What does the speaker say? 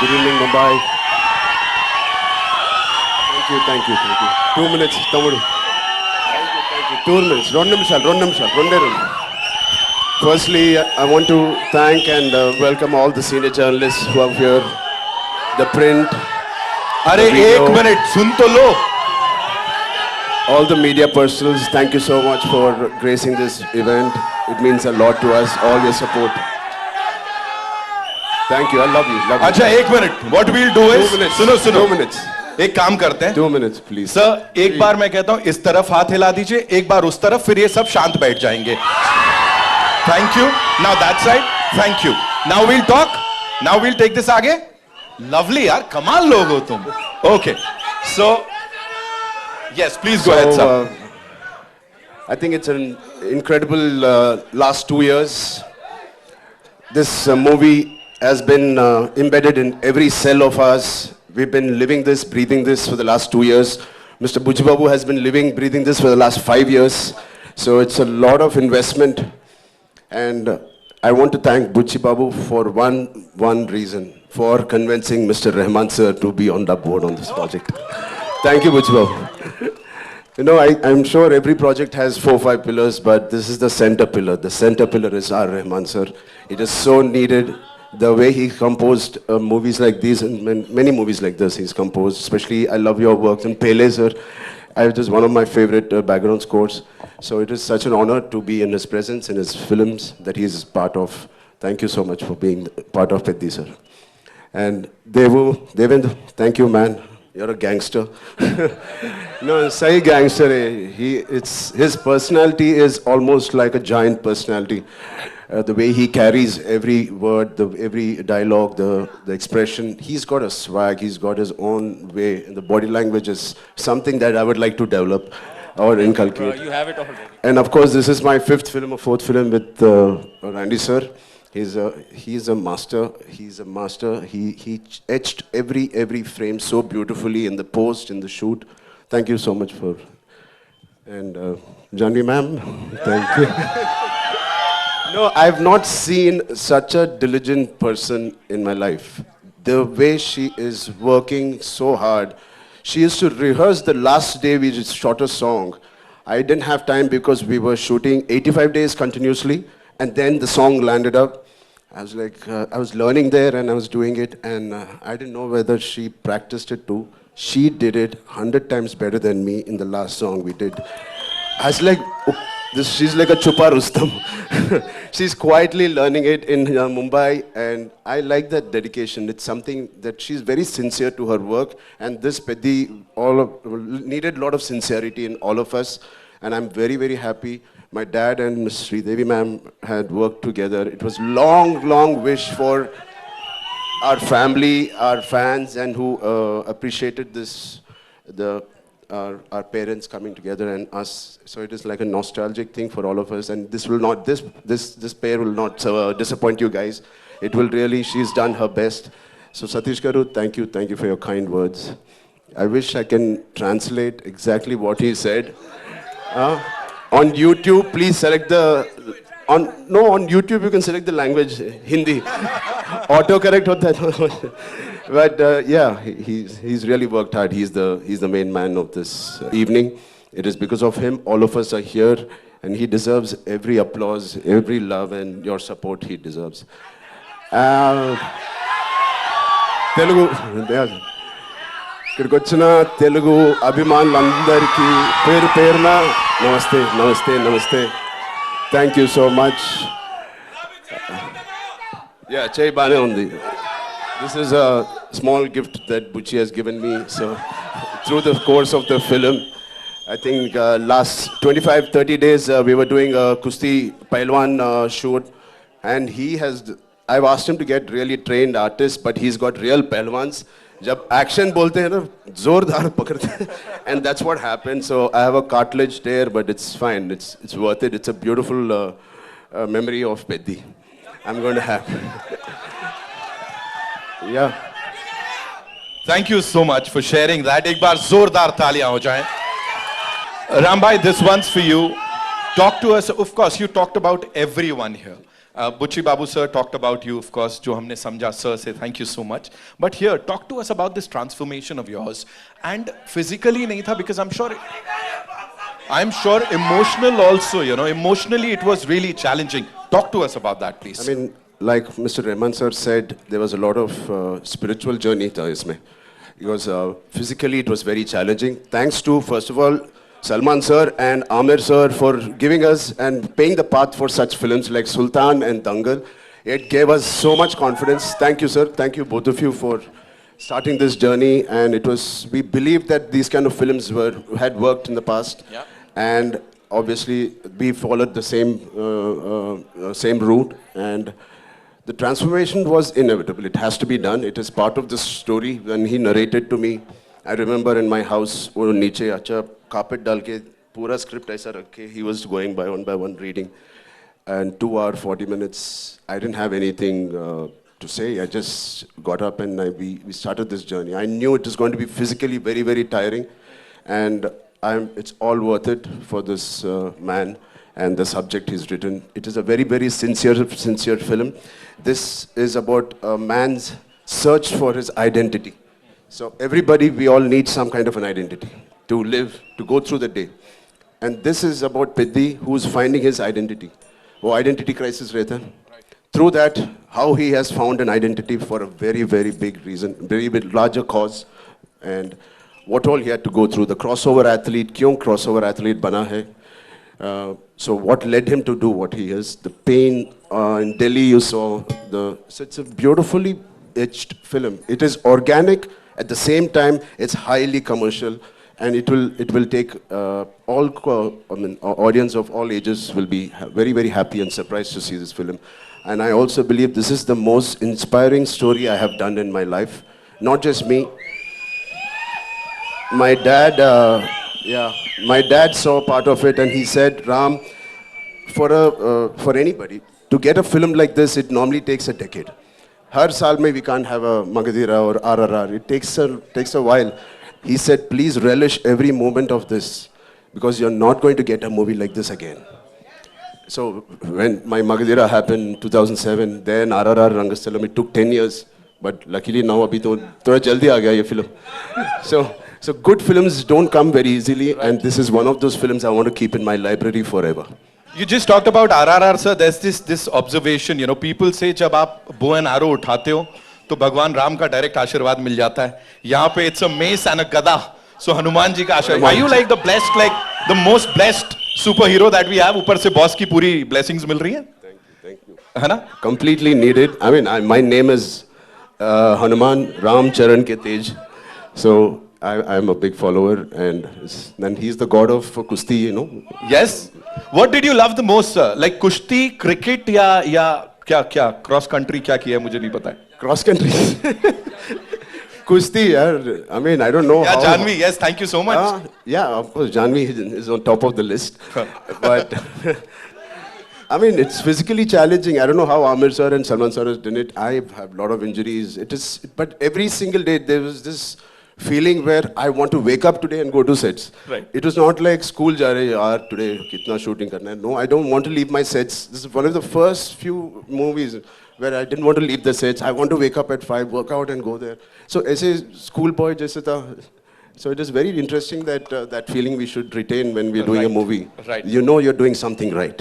Good evening, Mumbai. Thank you. 2 minutes, Tamudu. Thank you. 2 minutes. Two nimishal. Firstly, I want to thank and welcome all the senior journalists who are here. The print. अरे एक minute सुन तो लो. All the media personals, thank you so much for gracing this event. It means a lot to us. All your support. Thank you. I love you. अच्छा एक minute. What we'll do is सुनो. 2 minutes. एक काम करते हैं. 2 minutes, please. Sir एक बार मैं कहता हूं इस तरफ हाथ हिला दीजिए, एक बार उस तरफ, फिर ये सब शांत बैठ जाएंगे. Thank you. Now that side. Thank you. Now we'll talk. Now we'll take this आगे. Lovely यार, कमाल लोग हो तुम. Okay. So yes, please go ahead, sir. I think it's an incredible last 2 years. This movie has been embedded in every cell of us. We've been living this, breathing this for the last 2 years. Mr. Buchi Babu has been living, breathing this for the last 5 years. So it's a lot of investment. And I want to thank Buchi Babu for one reason, for convincing Mr. Rahman sir to be on the board on this project. Thank you, Buchi Babu. You know, I'm sure every project has 4-5 pillars, but this is the center pillar. The center pillar is R. Rahman sir. It is so needed. The way he composed movies like these, and many movies like this he's composed, especially I love your works, and Pele sir, it is one of my favorite background scores. So it is such an honor to be in his presence, in his films that he is part of. Thank you so much for being part of Peddi sir. And Devendra, thank you man, you're a gangster. No, say gangster, his personality is almost like a giant personality. The way he carries every word, every dialogue, the expression, he's got a swag, he's got his own way. And the body language is something that I would like to develop or inculcate. You have it already. And of course, this is my 5th film or 4th film with Randy sir. He's a master. He's a master. He etched every frame so beautifully in the post, in the shoot. Thank you so much for. And Janvi ma'am, thank you. No, I've not seen such a diligent person in my life. The way she is working so hard. She used to rehearse the last day we just shot a song. I didn't have time because we were shooting 85 days continuously, and then the song landed up. I was like, I was learning there and I was doing it, and I didn't know whether she practiced it too. She did it 100 times better than me in the last song we did. I was like, she's like a Chupa Rustam. She's quietly learning it in Mumbai, and I like that dedication. It's something that she's very sincere to her work, and this Peddi needed a lot of sincerity in all of us, and I'm very happy. My dad and Ms. Sridevi ma'am had worked together. It was long wish for our family, our fans, and who appreciated this, our parents coming together and us. So it is like a nostalgic thing for all of us, and this will not, this pair will not disappoint you guys. It will really, she's done her best. So Satish Garu, thank you for your kind words. I wish I can translate exactly what he said. On YouTube, please select on YouTube you can select the language, Hindi. Autocorrect hota hai. But yeah, he's really worked hard. He's the main man of this evening. It is because of him all of us are here, and he deserves every applause, every love, and your support he deserves. Telugu, ఇక్కడికి వచ్చిన తెలుగు అభిమానులందరికీ పేరు పేరున నమస్తే. Thank you so much. Yeah, చేయి బానే ఉంది. This is a small gift that Buchi has given me. So through the course of the film, I think last 25-30 days we were doing a Kusti Pailwan shoot, and I've asked him to get really trained artists, but he's got real Pailwans. जब action बोलते हैं ना जोरदार पकड़ते हैं, and that's what happened. So I have a cartilage there, but it's fine. It's worth it. It's a beautiful memory of Peddi. I'm going to have. Yeah. Thank you so much for sharing that. एक बार जोरदार तालियां हो जाएं. Rambhai, this one's for you. Talk to us. Of course, you talked about everyone here. Buchi Babu sir talked about you, of course, जो हमने समझा, sir say thank you so much. But here, talk to us about this transformation of yours. And physically नहीं था, because I'm sure emotional also, you know, emotionally it was really challenging. Talk to us about that, please. I mean, like Mr. Rahman sir said, there was a lot of spiritual journey tha isme. Because physically it was very challenging. Thanks to, first of all, Salman sir and Amir sir for giving us and paying the path for such films like Sultan and Dangal. It gave us so much confidence. Thank you, sir. Thank you, both of you, for starting this journey. And it was, we believed that these kind of films had worked in the past. Yeah. And obviously, we followed the same route. And the transformation was inevitable. It has to be done. It is part of the story. When he narrated to me, I remember in my house, वो नीचे अच्छा carpet डाल के पूरा script ऐसा रखे. He was going by one reading, and 2 hours 40 minutes. I didn't have anything to say. I just got up and we started this journey. I knew it was going to be physically very, very tiring, and it's all worth it for this man and the subject he's written. It is a very, very sincere film. This is about a man's search for his identity. So everybody, we all need some kind of an identity to live, to go through the day. And this is about Piddi, who's finding his identity. Oh, identity crisis rehta. Through that, how he has found an identity for a very, very big reason, very big, larger cause, and what all he had to go through. The crossover athlete, kyun crossover athlete bana hai? So what led him to do what he is? The pain in Delhi, you saw. So it's a beautifully etched film. It is organic. At the same time, it's highly commercial, and it will take audience of all ages will be very, very happy and surprised to see this film. And I also believe this is the most inspiring story I have done in my life. Not just me. My dad, my dad saw part of it, and he said, Ram, for anybody to get a film like this, it normally takes a decade. Har saal mein we can't have a Magadhira or RRR. It takes a while. He said, please relish every moment of this, because you're not going to get a movie like this again. So when my Magadhira happened in 2007, then RRR Rangasthalam, it took 10 years. But luckily now abhi to thoda jaldi aa gaya ye film. So good films don't come very easily, and this is one of those films I want to keep in my library forever. You just talked about RRR, sir. There's this observation, you know, people say जब आप bow and arrow उठाते हो तो भगवान राम का direct आशीर्वाद मिल जाता है. यहाँ पे it's a mace and a gada. So Hanuman ji का आशीर्वाद. Are you like the blessed, like the most blessed superhero that we have? ऊपर से boss की पूरी blessings मिल रही हैं? Thank you. है ना? Completely needed. I mean, my name is Hanuman Ram Charan ke Tej. So I'm a big follower, and he's the god of Kushti, you know. Yes. What did you love the most, sir? Like Kushti, cricket, या क्या cross country क्या किया है मुझे नहीं पता है. Cross country. Kushti, yaar. I mean, I don't know. Yeah, Janvi. Yes, thank you so much. Yeah, of course, Janvi is on top of the list. But I mean, it's physically challenging. I don't know how Amir sir and Salman sir has done it. I have a lot of injuries. But every single day there was this feeling where I want to wake up today and go to sets. Right. It was not like school ja rahe yaar today kitna shooting karna hai. No, I don't want to leave my sets. This is one of the first few movies where I didn't want to leave the sets. I want to wake up at 5, work out and go there. So as a schoolboy jaise tha. So it is very interesting that that feeling we should retain when we're doing a movie. Right. You know you're doing something right.